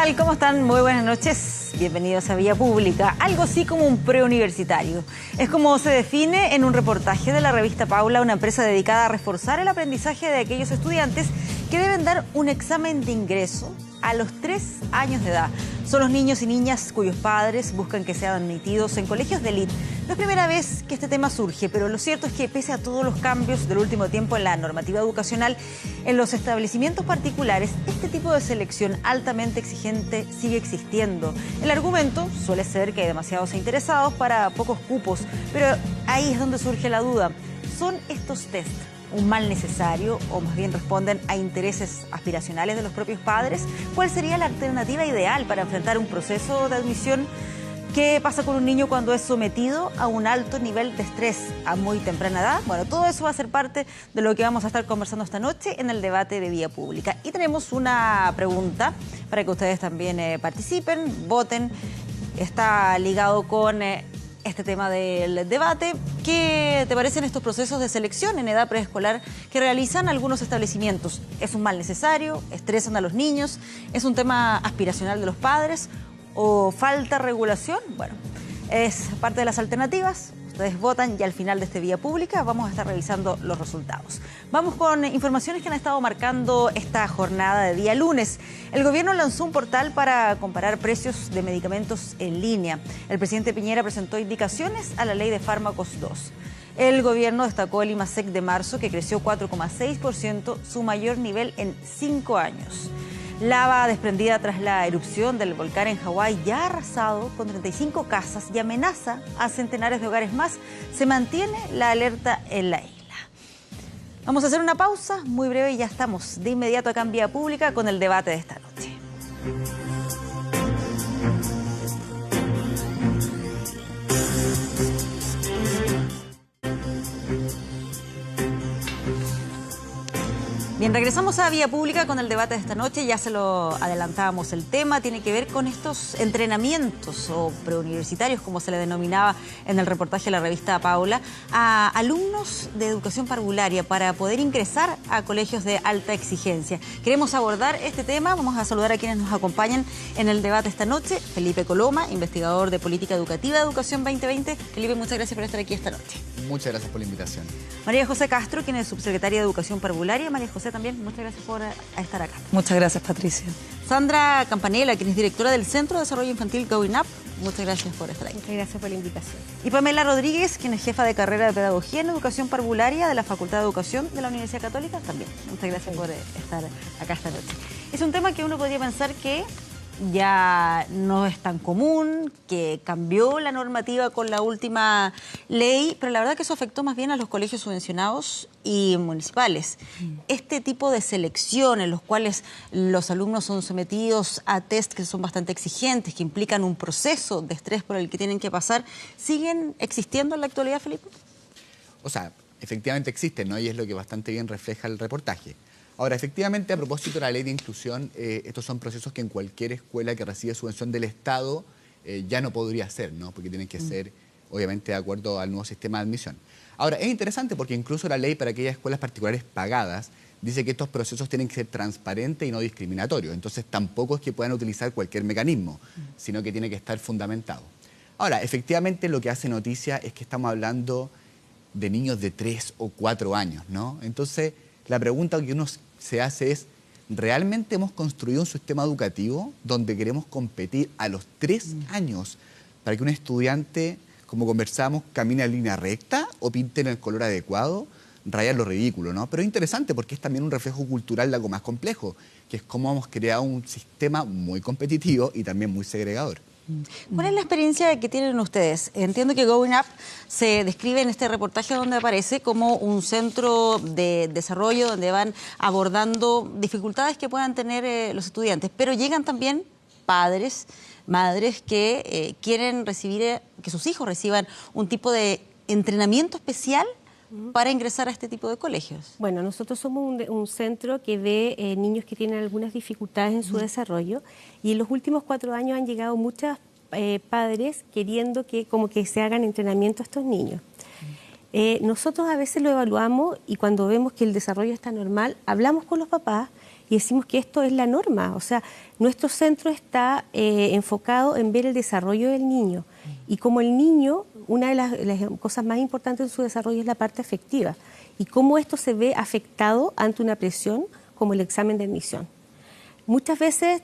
tal? ¿Cómo están? Muy buenas noches. Bienvenidos a Vía Pública. Algo así como un preuniversitario. Es como se define en un reportaje de la revista Paula, una empresa dedicada a reforzar el aprendizaje de aquellos estudiantes que deben dar un examen de ingreso a los 3 años de edad. Son los niños y niñas cuyos padres buscan que sean admitidos en colegios de élite. No es primera vez que este tema surge, pero lo cierto es que pese a todos los cambios del último tiempo en la normativa educacional, en los establecimientos particulares, este tipo de selección altamente exigente sigue existiendo. El argumento suele ser que hay demasiados interesados para pocos cupos, pero ahí es donde surge la duda. ¿Son estos test un mal necesario o más bien responden a intereses aspiracionales de los propios padres? ¿Cuál sería la alternativa ideal para enfrentar un proceso de admisión? ¿Qué pasa con un niño cuando es sometido a un alto nivel de estrés a muy temprana edad? Bueno, todo eso va a ser parte de lo que vamos a estar conversando esta noche en el debate de Vía Pública. Y tenemos una pregunta para que ustedes también participen, voten. Está ligado con este tema del debate. ¿Qué te parecen estos procesos de selección en edad preescolar que realizan algunos establecimientos? ¿Es un mal necesario? ¿Estresan a los niños? ¿Es un tema aspiracional de los padres? ¿O falta regulación? Bueno, es parte de las alternativas. Ustedes votan y al final de este Vía Pública vamos a estar revisando los resultados. Vamos con informaciones que han estado marcando esta jornada de día lunes. El gobierno lanzó un portal para comparar precios de medicamentos en línea. El presidente Piñera presentó indicaciones a la ley de fármacos 2. El gobierno destacó el IMASEC de marzo, que creció 4,6%, su mayor nivel en 5 años. Lava desprendida tras la erupción del volcán en Hawái ya ha arrasado con 35 casas y amenaza a centenares de hogares más. Se mantiene la alerta en la isla. Vamos a hacer una pausa muy breve y ya estamos de inmediato acá en Vía Pública con el debate de esta noche. Bien, regresamos a Vía Pública con el debate de esta noche. Ya se lo adelantábamos, el tema tiene que ver con estos entrenamientos o preuniversitarios, como se le denominaba en el reportaje de la revista Paula, a alumnos de educación parvularia para poder ingresar a colegios de alta exigencia. Queremos abordar este tema. Vamos a saludar a quienes nos acompañan en el debate esta noche. Felipe Coloma, investigador de Política Educativa de Educación 2020. Felipe, muchas gracias por estar aquí esta noche. Muchas gracias por la invitación. María José Castro, quien es subsecretaria de Educación Parvularia. María José, también, muchas gracias por estar acá. Muchas gracias, Patricia. Sandra Campanella, quien es directora del Centro de Desarrollo Infantil Going Up. Muchas gracias por estar aquí. Muchas gracias por la invitación. Y Pamela Rodríguez, quien es jefa de carrera de Pedagogía en Educación Parvularia de la Facultad de Educación de la Universidad Católica. También, muchas gracias por estar acá esta noche. Es un tema que uno podría pensar que ya no es tan común, que cambió la normativa con la última ley, pero la verdad que eso afectó más bien a los colegios subvencionados y municipales. Este tipo de selección en los cuales los alumnos son sometidos a test que son bastante exigentes, que implican un proceso de estrés por el que tienen que pasar, ¿siguen existiendo en la actualidad, Felipe? O sea, efectivamente existen, ¿no? Y es lo que bastante bien refleja el reportaje. Ahora, efectivamente, a propósito de la ley de inclusión, estos son procesos que en cualquier escuela que recibe subvención del Estado ya no podría hacer, ¿no? Porque tienen que ser, obviamente, de acuerdo al nuevo sistema de admisión. Ahora, es interesante porque incluso la ley para aquellas escuelas particulares pagadas dice que estos procesos tienen que ser transparentes y no discriminatorios. Entonces, tampoco es que puedan utilizar cualquier mecanismo, sino que tiene que estar fundamentado. Ahora, efectivamente, lo que hace noticia es que estamos hablando de niños de 3 o 4 años, ¿no? Entonces, la pregunta que uno se hace es, ¿realmente hemos construido un sistema educativo donde queremos competir a los 3 años para que un estudiante, como conversamos, camine en línea recta o pinte en el color adecuado? Raya lo ridículo, ¿no? Pero es interesante porque es también un reflejo cultural de algo más complejo, que es cómo hemos creado un sistema muy competitivo y también muy segregador. ¿Cuál es la experiencia que tienen ustedes? Entiendo que Going Up se describe en este reportaje donde aparece como un centro de desarrollo donde van abordando dificultades que puedan tener los estudiantes, pero llegan también padres, madres que quieren recibir, que sus hijos reciban un tipo de entrenamiento especial para ingresar a este tipo de colegios. Bueno, nosotros somos un centro que ve niños que tienen algunas dificultades en su desarrollo y en los últimos 4 años han llegado muchos padres queriendo que como que se hagan entrenamiento a estos niños. Nosotros a veces lo evaluamos y cuando vemos que el desarrollo está normal, hablamos con los papás y decimos que esto es la norma. O sea, nuestro centro está enfocado en ver el desarrollo del niño. Y como el niño, una de las cosas más importantes de su desarrollo es la parte afectiva. Y cómo esto se ve afectado ante una presión como el examen de admisión. Muchas veces,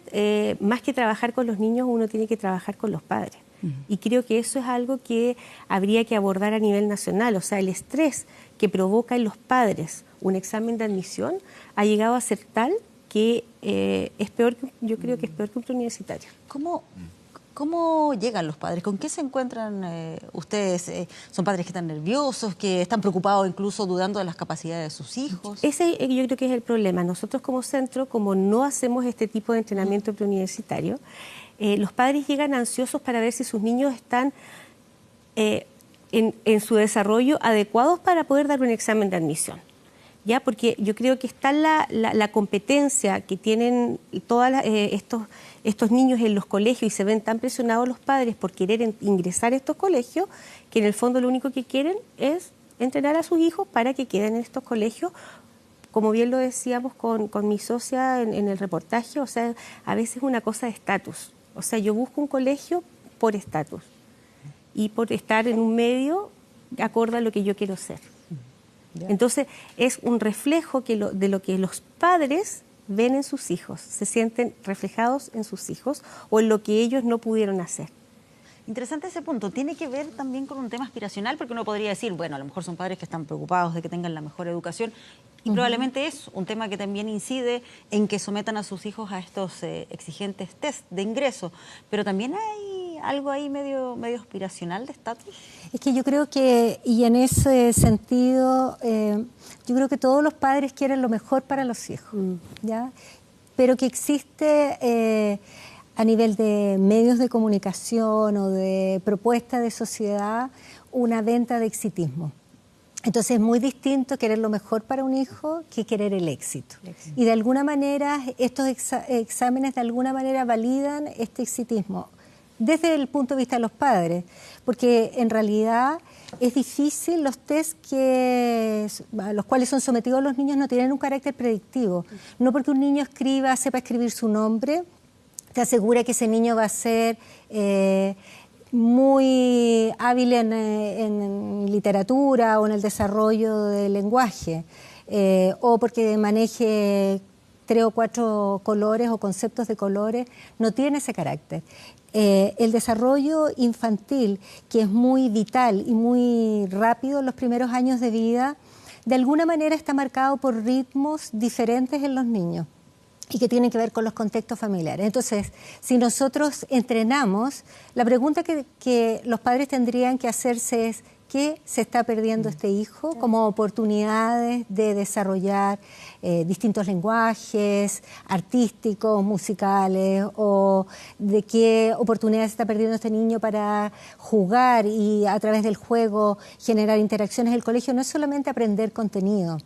más que trabajar con los niños, uno tiene que trabajar con los padres. Y creo que eso es algo que habría que abordar a nivel nacional. O sea, el estrés que provoca en los padres un examen de admisión ha llegado a ser tal que es peor, yo creo que es peor que un preuniversitario. ¿Cómo llegan los padres? ¿Con qué se encuentran ustedes? ¿Son padres que están nerviosos, que están preocupados, incluso dudando de las capacidades de sus hijos? Ese yo creo que es el problema. Nosotros como centro, como no hacemos este tipo de entrenamiento preuniversitario, los padres llegan ansiosos para ver si sus niños están en su desarrollo adecuados para poder dar un examen de admisión. ¿Ya? Porque yo creo que está la competencia que tienen todos estos niños en los colegios y se ven tan presionados los padres por querer ingresar a estos colegios, que en el fondo lo único que quieren es entrenar a sus hijos para que queden en estos colegios. Como bien lo decíamos con mi socia en el reportaje, o sea, a veces es una cosa de estatus. O sea, yo busco un colegio por estatus y por estar en un medio acorde a lo que yo quiero ser. Entonces, es un reflejo de lo que los padres ven en sus hijos, se sienten reflejados en sus hijos o en lo que ellos no pudieron hacer. Interesante ese punto. Tiene que ver también con un tema aspiracional, porque uno podría decir, bueno, a lo mejor son padres que están preocupados de que tengan la mejor educación y probablemente es un tema que también incide en que sometan a sus hijos a estos exigentes test de ingreso, pero también hay algo ahí medio aspiracional de estatus. Es que yo creo que, y en ese sentido, yo creo que todos los padres quieren lo mejor para los hijos, ¿ya? Pero que existe a nivel de medios de comunicación o de propuesta de sociedad una venta de exitismo. Entonces es muy distinto querer lo mejor para un hijo que querer el éxito. Y de alguna manera estos exámenes de alguna manera validan este exitismo desde el punto de vista de los padres, porque en realidad es difícil, los test a los cuales son sometidos los niños no tienen un carácter predictivo. No porque un niño sepa escribir su nombre, te asegura que ese niño va a ser muy hábil en literatura o en el desarrollo del lenguaje, o porque maneje 3 o 4 colores o conceptos de colores, no tiene ese carácter. El desarrollo infantil, que es muy vital y muy rápido en los primeros años de vida, de alguna manera está marcado por ritmos diferentes en los niños y que tienen que ver con los contextos familiares. Entonces, si nosotros entrenamos, la pregunta que los padres tendrían que hacerse es: ¿qué se está perdiendo este hijo como oportunidades de desarrollar distintos lenguajes artísticos, musicales, o de qué oportunidades está perdiendo este niño para jugar y a través del juego generar interacciones? El colegio no es solamente aprender contenido,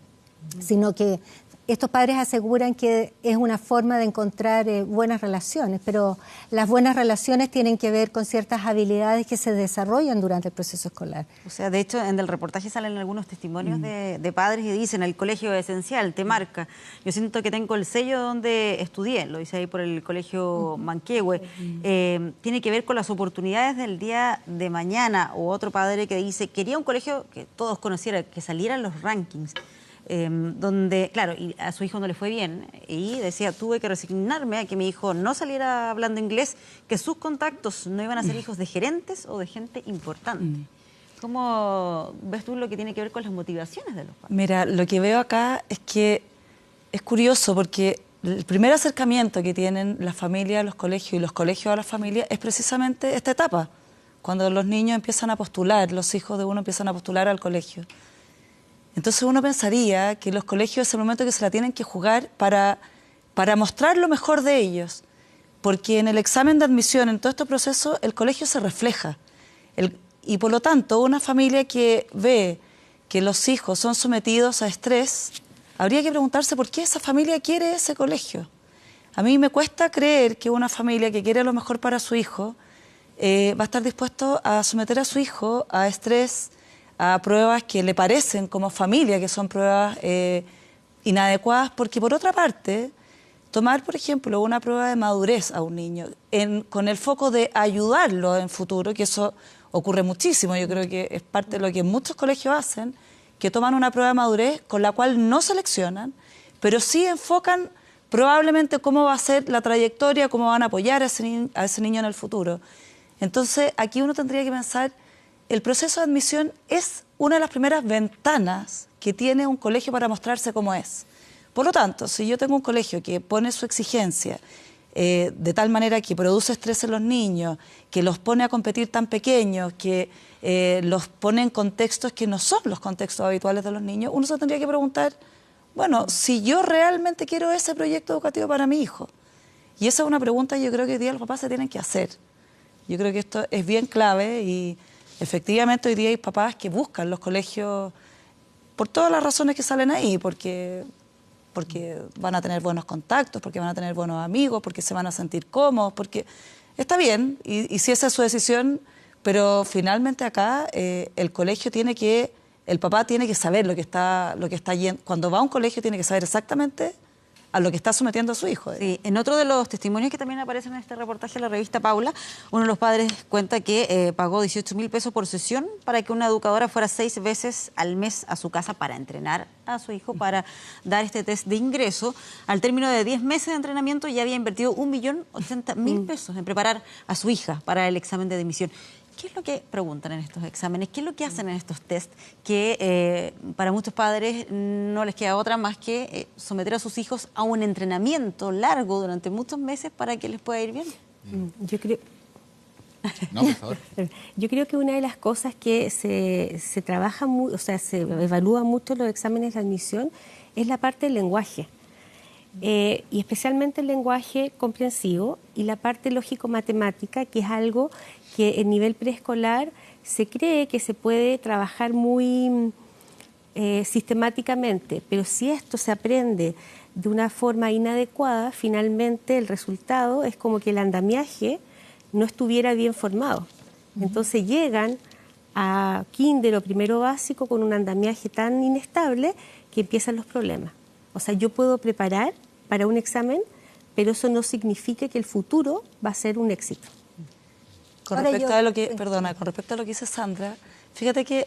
sino que estos padres aseguran que es una forma de encontrar buenas relaciones, pero las buenas relaciones tienen que ver con ciertas habilidades que se desarrollan durante el proceso escolar. O sea, de hecho, en el reportaje salen algunos testimonios de padres y dicen: el colegio es esencial, te marca. Yo siento que tengo el sello donde estudié, lo hice ahí por el colegio Manquehue. Tiene que ver con las oportunidades del día de mañana. O otro padre que dice: quería un colegio que todos conocieran, que salieran los rankings. Donde, claro, y a su hijo no le fue bien y decía: tuve que resignarme a que mi hijo no saliera hablando inglés, que sus contactos no iban a ser hijos de gerentes o de gente importante. ¿Cómo ves tú lo que tiene que ver con las motivaciones de los padres? Mira, lo que veo acá es que es curioso porque el primer acercamiento que tienen las familias a los colegios y los colegios a las familias es precisamente esta etapa, cuando los niños empiezan a postular, los hijos de uno empiezan a postular al colegio. Entonces uno pensaría que los colegios es el momento que se la tienen que jugar para mostrar lo mejor de ellos, porque en el examen de admisión, en todo este proceso, el colegio se refleja. Y por lo tanto, una familia que ve que los hijos son sometidos a estrés, habría que preguntarse por qué esa familia quiere ese colegio. A mí me cuesta creer que una familia que quiere lo mejor para su hijo va a estar dispuesto a someter a su hijo a estrés, a pruebas que le parecen como familia, que son pruebas inadecuadas, porque por otra parte, tomar, por ejemplo, una prueba de madurez a un niño con el foco de ayudarlo en futuro, que eso ocurre muchísimo, yo creo que es parte de lo que muchos colegios hacen, que toman una prueba de madurez con la cual no seleccionan, pero sí enfocan probablemente cómo va a ser la trayectoria, cómo van a apoyar a ese niño en el futuro. Entonces, aquí uno tendría que pensar, el proceso de admisión es una de las primeras ventanas que tiene un colegio para mostrarse cómo es. Por lo tanto, si yo tengo un colegio que pone su exigencia de tal manera que produce estrés en los niños, que los pone a competir tan pequeños, que los pone en contextos que no son los contextos habituales de los niños, uno se tendría que preguntar, bueno, si yo realmente quiero ese proyecto educativo para mi hijo. Y esa es una pregunta que yo creo que hoy día los papás se tienen que hacer. Yo creo que esto es bien clave y efectivamente hoy día hay papás que buscan los colegios por todas las razones que salen ahí, porque van a tener buenos contactos, porque van a tener buenos amigos, porque se van a sentir cómodos, porque está bien, y si esa es su decisión, pero finalmente acá el colegio el papá tiene que saber lo que está yendo. Cuando va a un colegio tiene que saber exactamente a lo que está sometiendo a su hijo. Sí, en otro de los testimonios que también aparecen en este reportaje de la revista Paula, uno de los padres cuenta que pagó 18.000 pesos por sesión para que una educadora fuera 6 veces al mes a su casa para entrenar a su hijo, para dar este test de ingreso. Al término de 10 meses de entrenamiento ya había invertido 1.080.000 pesos en preparar a su hija para el examen de admisión. ¿Qué es lo que preguntan en estos exámenes? ¿Qué es lo que hacen en estos test? Que para muchos padres no les queda otra más que someter a sus hijos a un entrenamiento largo durante muchos meses para que les pueda ir bien. Yo creo... No, por favor. Yo creo que una de las cosas que se trabaja, se evalúa mucho en los exámenes de admisión es la parte del lenguaje. Y especialmente el lenguaje comprensivo y la parte lógico-matemática, que es algo que en nivel preescolar se cree que se puede trabajar muy sistemáticamente, pero si esto se aprende de una forma inadecuada, finalmente el resultado es como que el andamiaje no estuviera bien formado. Entonces llegan a kinder o primero básico con un andamiaje tan inestable que empiezan los problemas. O sea, yo puedo preparar para un examen, pero eso no significa que el futuro va a ser un éxito. Con respecto a lo que dice Sandra, fíjate que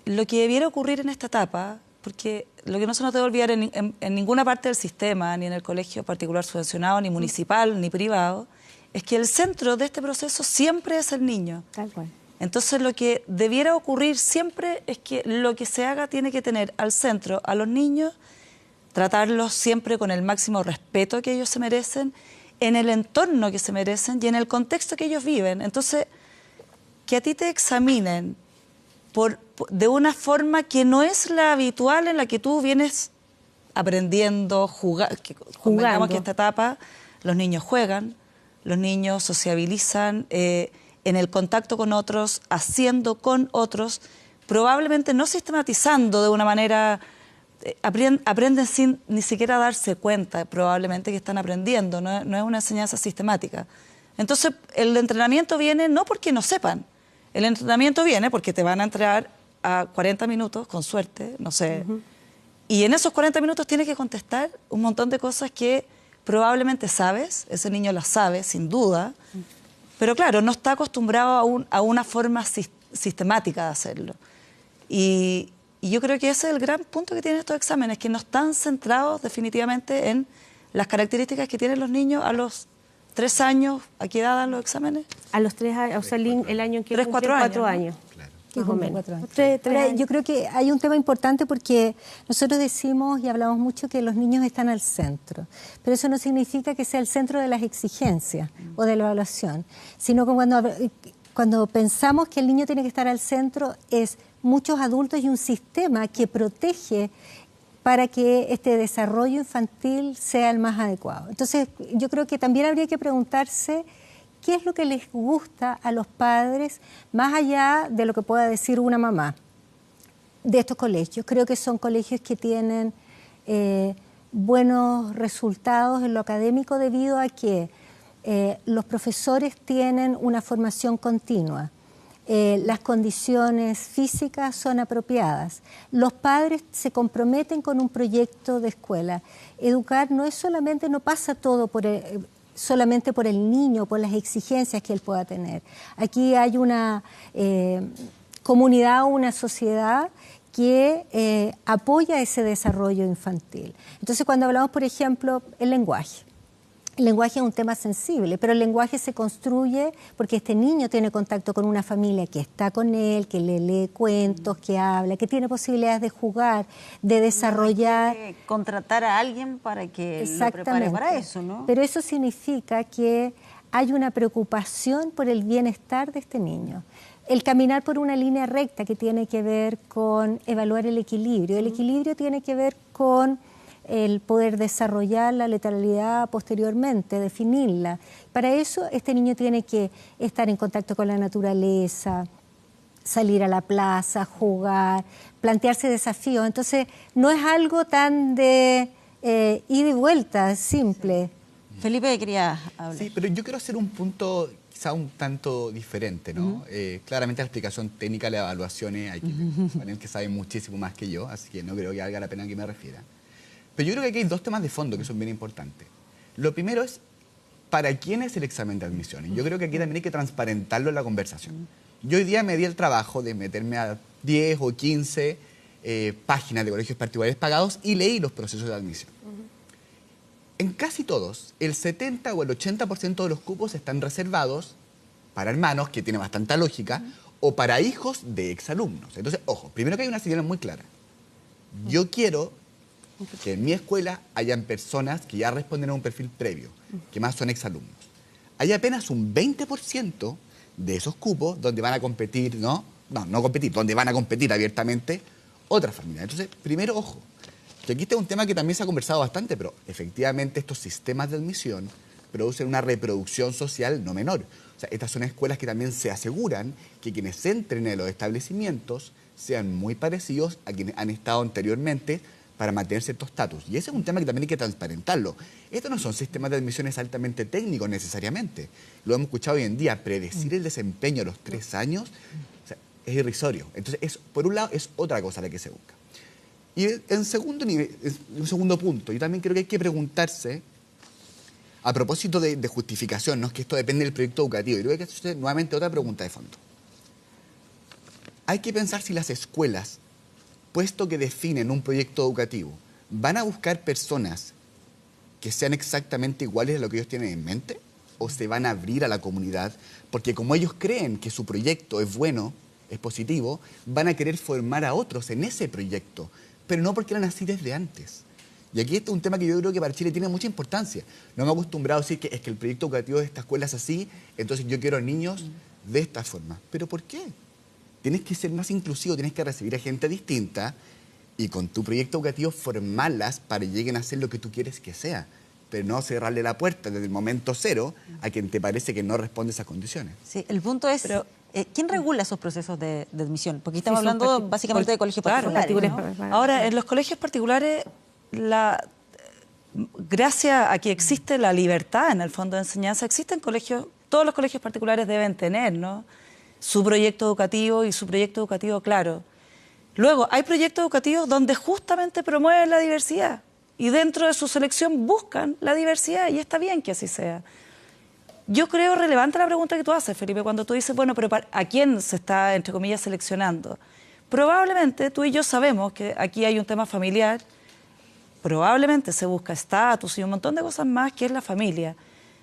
lo que debiera ocurrir en esta etapa, porque lo que no se nos debe olvidar en ninguna parte del sistema, ni en el colegio particular subvencionado, ni municipal, ni privado, es que el centro de este proceso siempre es el niño. Tal cual. Entonces lo que debiera ocurrir siempre es que lo que se haga tiene que tener al centro a los niños, tratarlos siempre con el máximo respeto que ellos se merecen, en el entorno que se merecen y en el contexto que ellos viven. Entonces, que a ti te examinen de una forma que no es la habitual en la que tú vienes aprendiendo, jugando. Convengamos que en esta etapa los niños juegan, los niños sociabilizan en el contacto con otros, haciendo con otros, probablemente no sistematizando de una manera... Aprenden sin ni siquiera darse cuenta probablemente que están aprendiendo, no es una enseñanza sistemática. Entonces el entrenamiento viene no porque no sepan, el entrenamiento viene porque te van a entrenar a 40 minutos, con suerte, no sé, y en esos 40 minutos tienes que contestar un montón de cosas que probablemente sabes, ese niño las sabe sin duda, pero claro, no está acostumbrado a una forma sistemática de hacerlo. Y yo creo que ese es el gran punto que tienen estos exámenes, que no están centrados definitivamente en las características que tienen los niños a los 3 años. ¿A qué edad dan los exámenes? A los 3 años, o sea, el año en que 3, 4 años. 4 años. Claro. Más o menos. 4 años. Ahora, Yo creo que hay un tema importante porque nosotros decimos y hablamos mucho que los niños están al centro, pero eso no significa que sea el centro de las exigencias o de la evaluación, sino que cuando pensamos que el niño tiene que estar al centro es muchos adultos y un sistema que protege para que este desarrollo infantil sea el más adecuado. Entonces, yo creo que también habría que preguntarse qué es lo que les gusta a los padres, más allá de lo que pueda decir una mamá de estos colegios. Creo que son colegios que tienen buenos resultados en lo académico debido a que los profesores tienen una formación continua. las condiciones físicas son apropiadas. Los padres se comprometen con un proyecto de escuela. Educar no es solamente, no pasa todo solamente por el niño, por las exigencias que él pueda tener. Aquí hay una comunidad, una sociedad que apoya ese desarrollo infantil. Entonces, cuando hablamos, por ejemplo, el lenguaje es un tema sensible, pero el lenguaje se construye porque este niño tiene contacto con una familia que está con él, que le lee cuentos, que habla, que tiene posibilidades de jugar, de desarrollar. No hay que contratar a alguien para que lo prepare para eso, ¿no? Pero eso significa que hay una preocupación por el bienestar de este niño. El caminar por una línea recta que tiene que ver con evaluar el equilibrio. El equilibrio tiene que ver con el poder desarrollar la lateralidad posteriormente, definirla. Para eso este niño tiene que estar en contacto con la naturaleza, salir a la plaza, jugar, plantearse desafíos. Entonces no es algo tan de ida y vuelta, simple. Felipe quería hablar. Sí, pero yo quiero hacer un punto quizá un tanto diferente, ¿no? Claramente la explicación técnica de las evaluaciones hay que sabe muchísimo más que yo, así que no creo que valga la pena que me refiera. Pero yo creo que aquí hay dos temas de fondo que son bien importantes. Lo primero es, ¿para quién es el examen de admisión? Y yo creo que aquí también hay que transparentarlo en la conversación. Yo hoy día me di el trabajo de meterme a 10 o 15 páginas de colegios particulares pagados y leí los procesos de admisión. En casi todos, el 70 o el 80% de los cupos están reservados para hermanos, que tiene bastante lógica, o para hijos de exalumnos. Entonces, ojo, primero que hay una señal muy clara. Yo quiero que en mi escuela hayan personas que ya responden a un perfil previo, que más son exalumnos. Hay apenas un 20% de esos cupos donde van a competir, no competir, donde van a competir abiertamente otras familias. Entonces, primero, ojo, que aquí está un tema que también se ha conversado bastante, pero efectivamente estos sistemas de admisión producen una reproducción social no menor. O sea, estas son escuelas que también se aseguran que quienes entren en los establecimientos sean muy parecidos a quienes han estado anteriormente para mantener cierto estatus. Y ese es un tema que también hay que transparentarlo. Estos no son sistemas de admisiones altamente técnicos necesariamente. Lo hemos escuchado hoy en día, predecir el desempeño a los 3 años, o sea, es irrisorio. Entonces, por un lado, es otra cosa la que se busca. Y en un segundo punto, yo también creo que hay que preguntarse, a propósito de justificación, ¿no? Que esto depende del proyecto educativo. Y creo que es nuevamente otra pregunta de fondo. Hay que pensar si las escuelas, puesto que definen un proyecto educativo, van a buscar personas que sean exactamente iguales a lo que ellos tienen en mente, o se van a abrir a la comunidad, porque como ellos creen que su proyecto es bueno, es positivo, van a querer formar a otros en ese proyecto, pero no porque eran así desde antes. Y aquí este es un tema que yo creo que para Chile tiene mucha importancia. No me he acostumbrado a decir que es que el proyecto educativo de esta escuela es así, entonces yo quiero niños de esta forma. ¿Pero por qué? Tienes que ser más inclusivo, tienes que recibir a gente distinta y con tu proyecto educativo formarlas para que lleguen a ser lo que tú quieres que sea, pero no cerrarle la puerta desde el momento cero a quien te parece que no responde a esas condiciones. Sí, el punto es, ¿quién regula esos procesos de admisión? Porque estamos hablando básicamente de colegios particulares, ¿no? Ahora, en los colegios particulares, gracias a que existe la libertad en el fondo de enseñanza, existen colegios, todos los colegios particulares deben tener, ¿no?, su proyecto educativo y su proyecto educativo claro. Luego, hay proyectos educativos donde justamente promueven la diversidad y dentro de su selección buscan la diversidad y está bien que así sea. Yo creo relevante la pregunta que tú haces, Felipe, cuando tú dices, bueno, pero ¿a quién se está, entre comillas, seleccionando? Probablemente tú y yo sabemos que aquí hay un tema familiar, probablemente se busca estatus y un montón de cosas más que es la familia.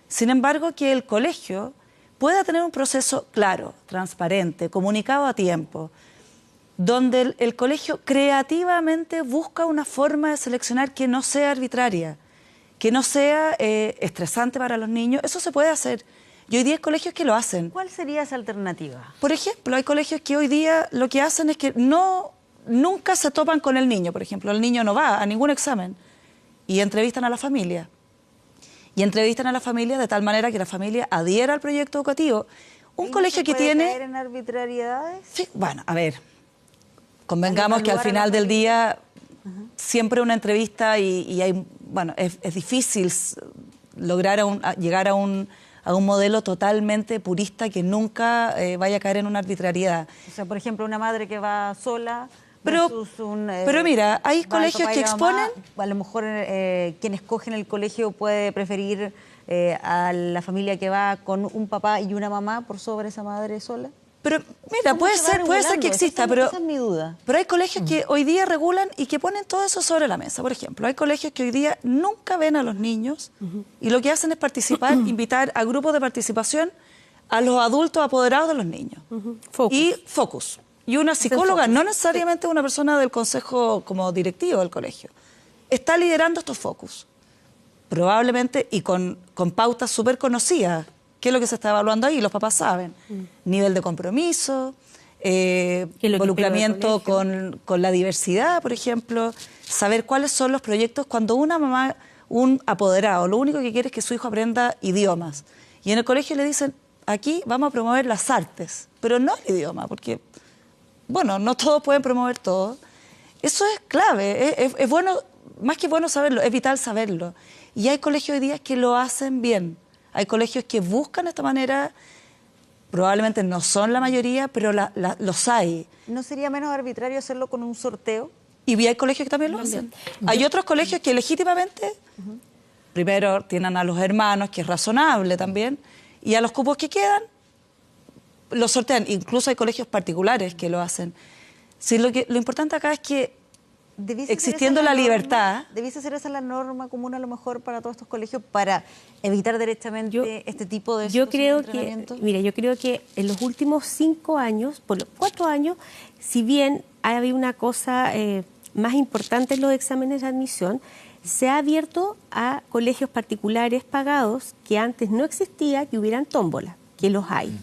Sin embargo, que el colegio pueda tener un proceso claro, transparente, comunicado a tiempo, donde el colegio creativamente busca una forma de seleccionar que no sea arbitraria, que no sea estresante para los niños. Eso se puede hacer. Y hoy día hay colegios que lo hacen. ¿Cuál sería esa alternativa? Por ejemplo, hay colegios que hoy día lo que hacen es que nunca se topan con el niño. Por ejemplo, el niño no va a ningún examen y entrevistan a la familia. Y entrevistan a la familia de tal manera que la familia adhiera al proyecto educativo. Un colegio que tiene... ¿Caer en arbitrariedades? Sí, bueno, a ver, convengamos que al final del día siempre una entrevista y hay, bueno, es difícil lograr llegar a a un modelo totalmente purista que nunca vaya a caer en una arbitrariedad. O sea, por ejemplo, una madre que va sola... Pero mira, hay colegios que exponen... A lo mejor quien escoge en el colegio puede preferir a la familia que va con un papá y una mamá por sobre esa madre sola. Pero mira, puede ser que exista, pero esa es mi duda. Pero hay colegios que hoy día regulan y que ponen todo eso sobre la mesa. Por ejemplo, hay colegios que hoy día nunca ven a los niños y lo que hacen es participar, invitar a grupos de participación a los adultos apoderados de los niños. Focus. Y focus. Y una psicóloga, no necesariamente una persona del consejo como directivo del colegio, está liderando estos focus. Probablemente y con pautas súper conocidas. ¿Qué es lo que se está evaluando ahí? Los papás saben. Nivel de compromiso, involucramiento con la diversidad, por ejemplo. Saber cuáles son los proyectos cuando una mamá, un apoderado, lo único que quiere es que su hijo aprenda idiomas. Y en el colegio le dicen, aquí vamos a promover las artes, pero no el idioma, porque, bueno, no todos pueden promover todo. Eso es clave, es bueno, más que bueno saberlo, es vital saberlo. Y hay colegios hoy día que lo hacen bien. Hay colegios que buscan de esta manera, probablemente no son la mayoría, pero los hay. ¿No sería menos arbitrario hacerlo con un sorteo? Y hay colegios que también lo hacen. Hay otros colegios que legítimamente, primero tienen a los hermanos, que es razonable también, y a los cupos que quedan, los sortean. Incluso hay colegios particulares que lo hacen. Sí, lo importante acá es que existiendo la libertad... ¿Debiese ser esa la norma común a lo mejor para todos estos colegios para evitar derechamente este tipo de entrenamientos? Yo creo que en los últimos 5 años, por los 4 años, si bien ha habido una cosa más importante en los exámenes de admisión, se ha abierto a colegios particulares pagados que antes no existía, que hubieran tómbola, que los hay.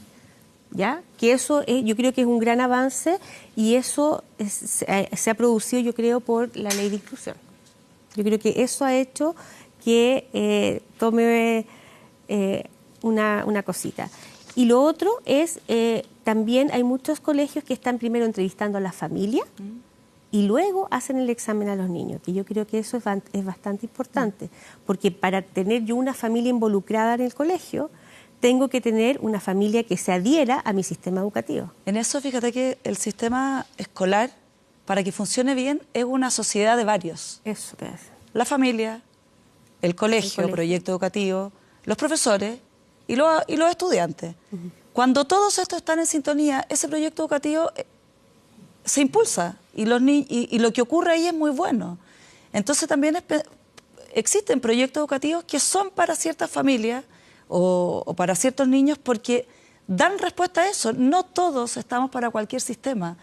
¿Ya? Que eso yo creo que es un gran avance y eso se ha producido, yo creo, por la ley de inclusión. Yo creo que eso ha hecho que tome una cosita. Y lo otro es, también hay muchos colegios que están primero entrevistando a la familia y luego hacen el examen a los niños, que yo creo que eso es bastante importante, porque para tener yo una familia involucrada en el colegio, tengo que tener una familia que se adhiera a mi sistema educativo. En eso, fíjate que el sistema escolar, para que funcione bien, es una sociedad de varios. Eso te hace. La familia, el colegio, el proyecto educativo, los profesores y los estudiantes. Cuando todos estos están en sintonía, ese proyecto educativo se impulsa y lo que ocurre ahí es muy bueno. Entonces también existen proyectos educativos que son para ciertas familias o para ciertos niños porque dan respuesta a eso. No todos estamos para cualquier sistema.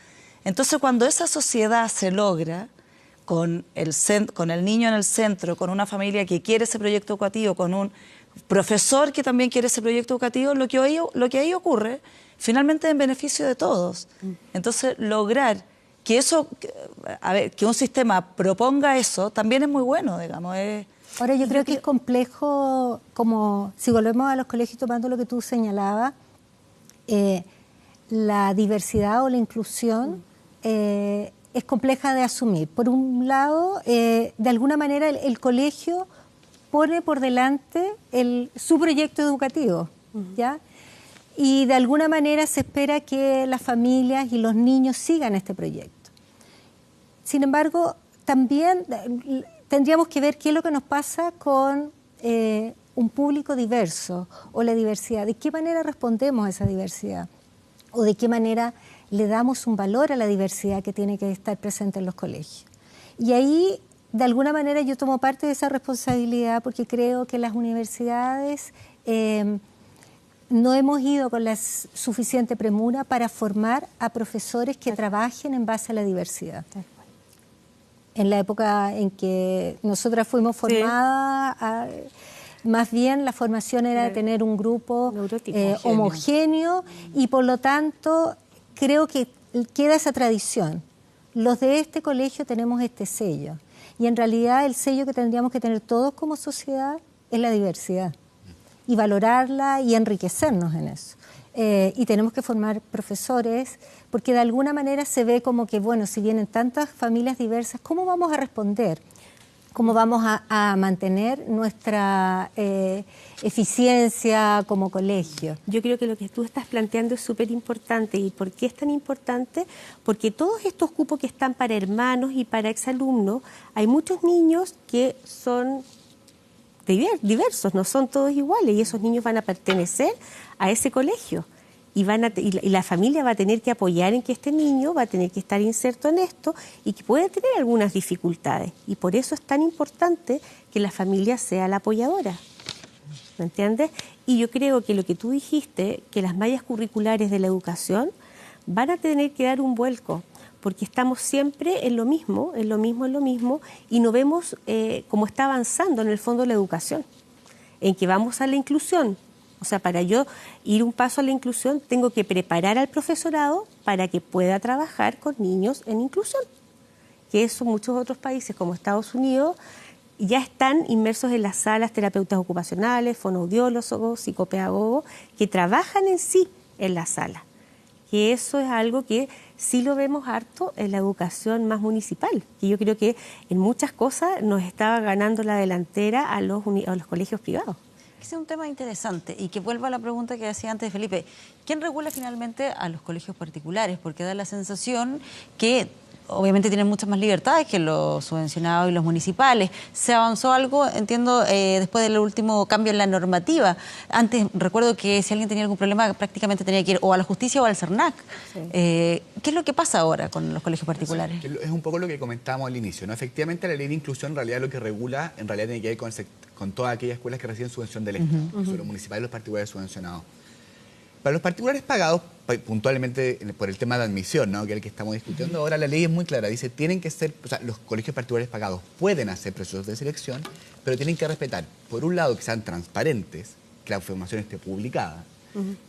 Entonces, cuando esa sociedad se logra con el niño en el centro, con una familia que quiere ese proyecto educativo, con un profesor que también quiere ese proyecto educativo, lo que ahí ocurre finalmente es en beneficio de todos. Entonces, lograr que que un sistema proponga eso también es muy bueno, digamos. Ahora, yo creo que es complejo, como si volvemos a los colegios tomando lo que tú señalabas, la diversidad o la inclusión es compleja de asumir. Por un lado, de alguna manera el colegio pone por delante su proyecto educativo, ¿ya? Y de alguna manera se espera que las familias y los niños sigan este proyecto. Sin embargo, también tendríamos que ver qué es lo que nos pasa con un público diverso o la diversidad. ¿De qué manera respondemos a esa diversidad? ¿O de qué manera le damos un valor a la diversidad que tiene que estar presente en los colegios? Y ahí, de alguna manera, yo tomo parte de esa responsabilidad porque creo que las universidades no hemos ido con la suficiente premura para formar a profesores que trabajen en base a la diversidad. En la época en que nosotras fuimos formadas, más bien la formación era de tener un grupo homogéneo y por lo tanto creo que queda esa tradición. Los de este colegio tenemos este sello y en realidad el sello que tendríamos que tener todos como sociedad es la diversidad y valorarla y enriquecernos en eso. Y tenemos que formar profesores, porque de alguna manera se ve como que, bueno, si vienen tantas familias diversas, ¿cómo vamos a responder cómo vamos a mantener nuestra eficiencia como colegio. Yo creo que lo que tú estás planteando es súper importante. ¿Y por qué es tan importante? Porque todos estos cupos que están para hermanos y para exalumnos, hay muchos niños que son diversos, no son todos iguales, y esos niños van a pertenecer a ese colegio. Y la familia va a tener que apoyar en que este niño va a tener que estar inserto en esto y que puede tener algunas dificultades. Y por eso es tan importante que la familia sea la apoyadora. ¿Me entiendes? Y yo creo que lo que tú dijiste, que las mallas curriculares de la educación van a tener que dar un vuelco, porque estamos siempre en lo mismo, y no vemos cómo está avanzando en el fondo la educación, en que vamos a la inclusión. O sea, para yo ir un paso a la inclusión, tengo que preparar al profesorado para que pueda trabajar con niños en inclusión. Que eso muchos otros países, como Estados Unidos, ya están inmersos en las salas terapeutas ocupacionales, fonoaudiólogos, psicopedagogos, que trabajan en sí en la sala. Que eso es algo que sí lo vemos harto en la educación más municipal. Que yo creo que en muchas cosas nos está ganando la delantera a los colegios privados. Ese es un tema interesante y que vuelvo a la pregunta que decía antes Felipe. ¿Quién regula finalmente a los colegios particulares? Porque da la sensación que obviamente tienen muchas más libertades que los subvencionados y los municipales. ¿Se avanzó algo, entiendo, después del último cambio en la normativa? Antes recuerdo que si alguien tenía algún problema prácticamente tenía que ir o a la justicia o al CERNAC. Sí. ¿Qué es lo que pasa ahora con los colegios particulares? Es un poco lo que comentábamos al inicio, ¿no? Efectivamente la ley de inclusión en realidad lo que regula en realidad tiene que ver con todas aquellas escuelas que reciben subvención del Estado, son los municipales y los particulares subvencionados. Para los particulares pagados, puntualmente por el tema de admisión, ¿no? Que es el que estamos discutiendo ahora, la ley es muy clara, dice, tienen que ser, o sea, los colegios particulares pagados pueden hacer procesos de selección, pero tienen que respetar, por un lado, que sean transparentes, que la información esté publicada,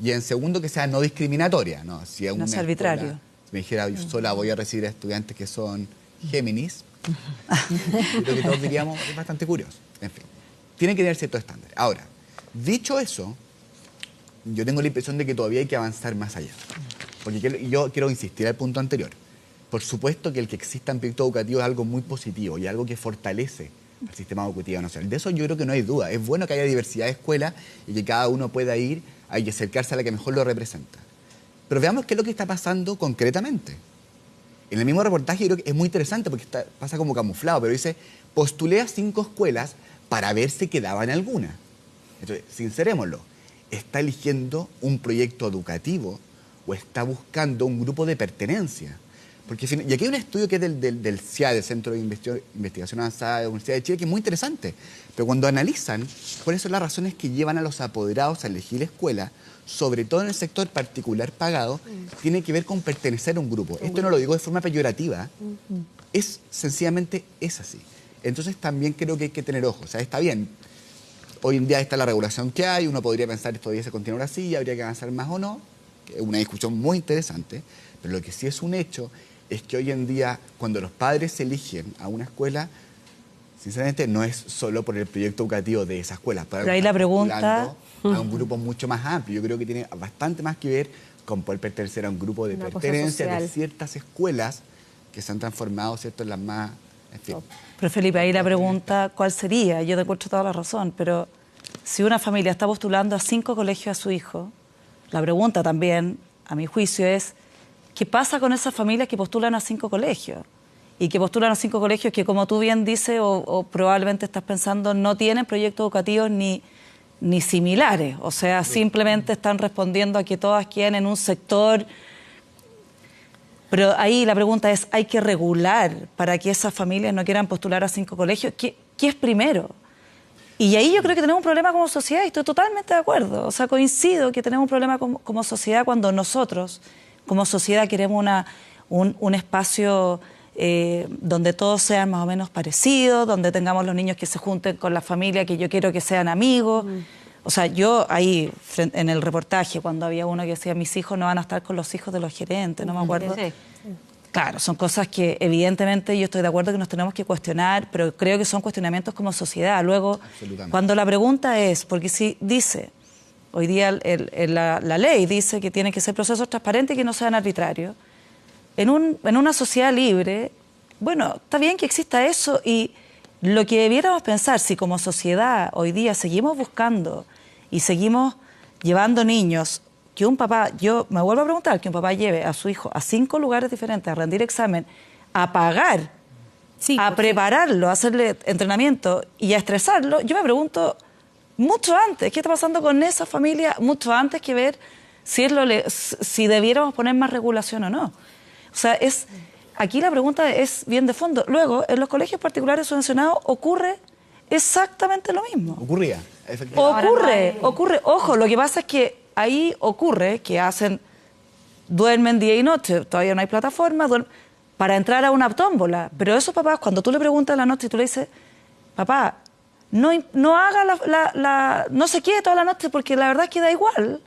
y en segundo, que sea no discriminatoria, ¿no? Si a una no sea arbitrario. Si me dijera, yo sola voy a recibir a estudiantes que son Géminis, lo que todos diríamos es bastante curioso. En fin, tienen que tener ciertos estándares. Ahora, dicho eso, yo tengo la impresión de que todavía hay que avanzar más allá. Porque yo quiero insistir al punto anterior. Por supuesto que el que existan proyectos educativos es algo muy positivo y algo que fortalece al sistema educativo nacional. De eso yo creo que no hay duda. Es bueno que haya diversidad de escuelas y que cada uno pueda ir y acercarse a la que mejor lo representa. Pero veamos qué es lo que está pasando concretamente. En el mismo reportaje yo creo que es muy interesante porque pasa como camuflado, pero dice, postulé a 5 escuelas para ver si quedaban alguna. Entonces, sincerémoslo, ¿está eligiendo un proyecto educativo o está buscando un grupo de pertenencia? Porque, y aquí hay un estudio que es del CIAD, del Centro de Investigación Avanzada de la Universidad de Chile, que es muy interesante. Pero cuando analizan cuáles son las razones que llevan a los apoderados a elegir escuela, sobre todo en el sector particular pagado, tiene que ver con pertenecer a un grupo. Esto no lo digo de forma peyorativa, sencillamente es así. Entonces también creo que hay que tener ojo. O sea, está bien, hoy en día está la regulación que hay, uno podría pensar esto debe continuar así, habría que avanzar más o no, que es una discusión muy interesante, pero lo que sí es un hecho es que hoy en día, cuando los padres eligen a una escuela, sinceramente no es solo por el proyecto educativo de esa escuela. Pero ahí la pregunta... A un grupo mucho más amplio. Yo creo que tiene bastante más que ver con poder pertenecer a un grupo de pertenencia de ciertas escuelas que se han transformado, ¿cierto?, en las más... En fin. Pero Felipe, ahí la pregunta, ¿cuál sería? Yo te encuentro toda la razón, pero si una familia está postulando a 5 colegios a su hijo, la pregunta también, a mi juicio, es ¿qué pasa con esas familias que postulan a 5 colegios? Y que postulan a 5 colegios que, como tú bien dices, o probablemente estás pensando, no tienen proyectos educativos ni similares. O sea, simplemente están respondiendo a que todas queden en un sector. Pero ahí la pregunta es, ¿hay que regular para que esas familias no quieran postular a 5 colegios? ¿Qué es primero? Y ahí yo creo que tenemos un problema como sociedad y estoy totalmente de acuerdo. O sea, coincido que tenemos un problema como sociedad cuando nosotros, como sociedad, queremos un espacio donde todos sean más o menos parecidos, donde tengamos los niños que se junten con la familia, que yo quiero que sean amigos. O sea, yo ahí, en el reportaje, cuando había uno que decía, mis hijos no van a estar con los hijos de los gerentes, no me acuerdo. Sí. Claro, son cosas que evidentemente yo estoy de acuerdo que nos tenemos que cuestionar, pero creo que son cuestionamientos como sociedad. Luego, cuando la pregunta es, porque si dice, hoy día la ley dice que tienen que ser procesos transparentes y que no sean arbitrarios, en una sociedad libre, bueno, está bien que exista eso y lo que debiéramos pensar, si como sociedad hoy día seguimos buscando y seguimos llevando niños, que un papá, yo me vuelvo a preguntar, que un papá lleve a su hijo a 5 lugares diferentes a rendir examen, a pagar, a prepararlo, a hacerle entrenamiento y a estresarlo, yo me pregunto mucho antes, ¿qué está pasando con esa familia? Mucho antes que ver si debiéramos poner más regulación o no. O sea, aquí la pregunta es bien de fondo. Luego, en los colegios particulares subvencionados ocurre exactamente lo mismo. Ocurría, efectivamente. Ocurre. Ojo, lo que pasa es que ahí ocurre que duermen día y noche, todavía no hay plataforma, para entrar a una tómbola. Pero esos papás, cuando tú le preguntas en la noche y tú le dices, papá, no haga no se quede toda la noche porque la verdad es que da igual.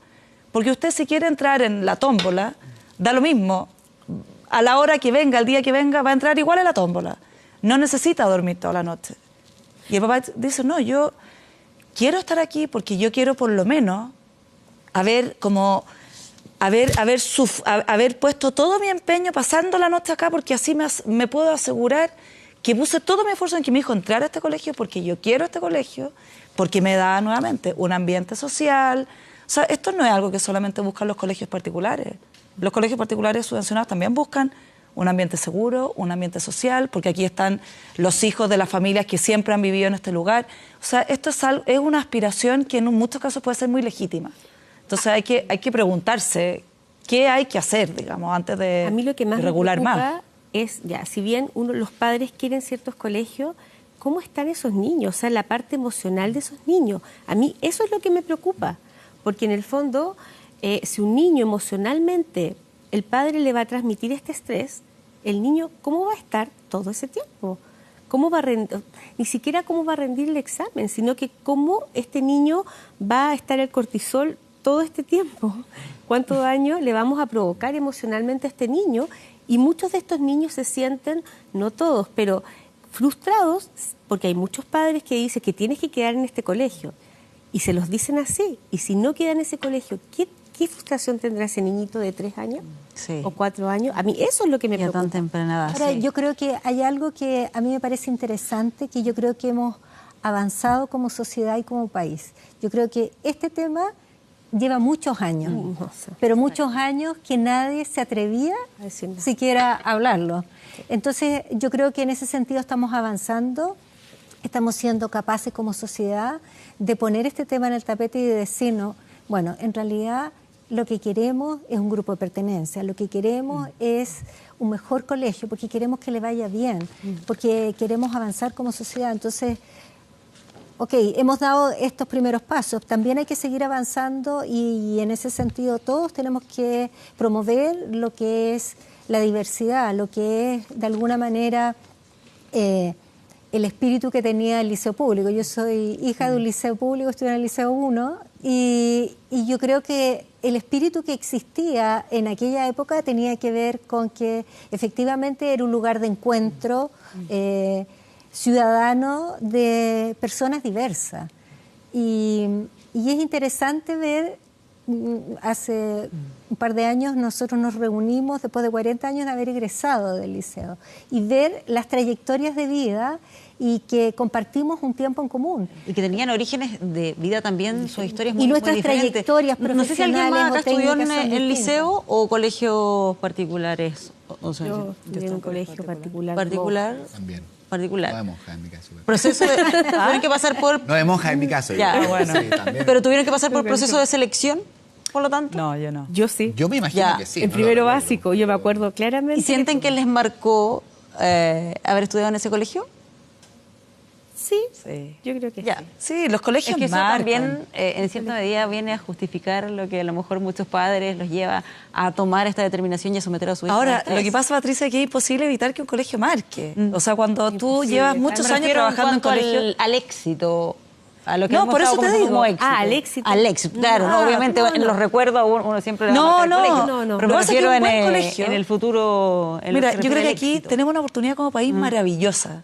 Porque usted si quiere entrar en la tómbola, da lo mismo. A la hora que venga, el día que venga, va a entrar igual en la tómbola. No necesita dormir toda la noche. Y el papá dice, no, yo quiero estar aquí porque yo quiero por lo menos haber puesto todo mi empeño pasando la noche acá porque así me puedo asegurar que puse todo mi esfuerzo en que mi hijo entrara a este colegio porque yo quiero este colegio, porque me da nuevamente un ambiente social. O sea, esto no es algo que solamente buscan los colegios particulares. Los colegios particulares subvencionados también buscan un ambiente seguro, un ambiente social, porque aquí están los hijos de las familias que siempre han vivido en este lugar. O sea, esto es una aspiración que en muchos casos puede ser muy legítima. Entonces hay que preguntarse qué hay que hacer, digamos, antes de a mí lo que más regular me preocupa más. Es, si bien los padres quieren ciertos colegios, ¿cómo están esos niños? O sea, la parte emocional de esos niños. A mí eso es lo que me preocupa, porque en el fondo, si un niño emocionalmente, el padre le va a transmitir este estrés, el niño, ¿cómo va a estar todo ese tiempo? ¿Cómo va a rendir? Ni siquiera cómo va a rendir el examen, sino que cómo este niño va a estar el cortisol todo este tiempo. ¿Cuánto daño le vamos a provocar emocionalmente a este niño? Y muchos de estos niños se sienten, no todos, pero frustrados, porque hay muchos padres que dicen que tienes que quedar en este colegio. Y se los dicen así. Y si no queda en ese colegio, ¿qué frustración tendrá ese niñito de 3 años? Sí. O 4 años. A mí eso es lo que me preocupa. tan temprana edad. Ahora, yo creo que hay algo que a mí me parece interesante, que yo creo que hemos avanzado como sociedad y como país. Yo creo que este tema lleva muchos años, pero muchos años que nadie se atrevía siquiera a hablarlo. Entonces, yo creo que en ese sentido estamos avanzando, estamos siendo capaces como sociedad de poner este tema en el tapete y de decirnos, bueno, en realidad lo que queremos es un grupo de pertenencia, lo que queremos es un mejor colegio, porque queremos que le vaya bien, porque queremos avanzar como sociedad. Entonces, ok, hemos dado estos primeros pasos, también hay que seguir avanzando y en ese sentido todos tenemos que promover lo que es la diversidad, lo que es de alguna manera el espíritu que tenía el liceo público. Yo soy hija de un liceo público, estudié en el Liceo 1 y yo creo que el espíritu que existía en aquella época tenía que ver con que efectivamente era un lugar de encuentro ciudadano de personas diversas. Y es interesante ver, hace un par de años nosotros nos reunimos después de 40 años de haber egresado del liceo y ver las trayectorias de vida y que compartimos un tiempo en común. Y que tenían orígenes de vida también, sus historias muy, y nuestras muy diferentes. trayectorias No sé si alguien más acá estudió en el liceo o colegios particulares. O sea, yo estudié en un colegio particular. ¿Particular? También. Particular. No de monja en mi caso. Proceso de, tuvieron que pasar por... No de monja en mi caso. Ya, bueno. Sí, también. Pero tuvieron que pasar por proceso de selección, por lo tanto. No, yo no. Yo sí. Yo me imagino Ya, que sí. En no primero lo recuerdo. básico, yo me acuerdo claramente. ¿Y sienten que les marcó haber estudiado en ese colegio? Sí, Sí. yo creo que Ya. sí. Sí, los colegios Es que eso marcan. también, en cierta medida, viene a justificar lo que a lo mejor muchos padres los lleva a tomar esta determinación y a someter a su hijo. Ahora, al estrés. lo que pasa, Patricia, es que es imposible evitar que un colegio marque. O sea, cuando tú llevas muchos Me años refiero trabajando en cuanto colegio... al éxito, a lo que No, hemos por eso estado te conversando digo. como éxito. Al éxito. Al éxito, claro. No, obviamente no, en los recuerdos uno siempre le va a No, marcar el no, colegio. no. Pero Lo me que pasa es que refiero un en, buen colegio- en el futuro. En lo Mira, se yo refiere creo que al aquí éxito. tenemos una oportunidad como país maravillosa,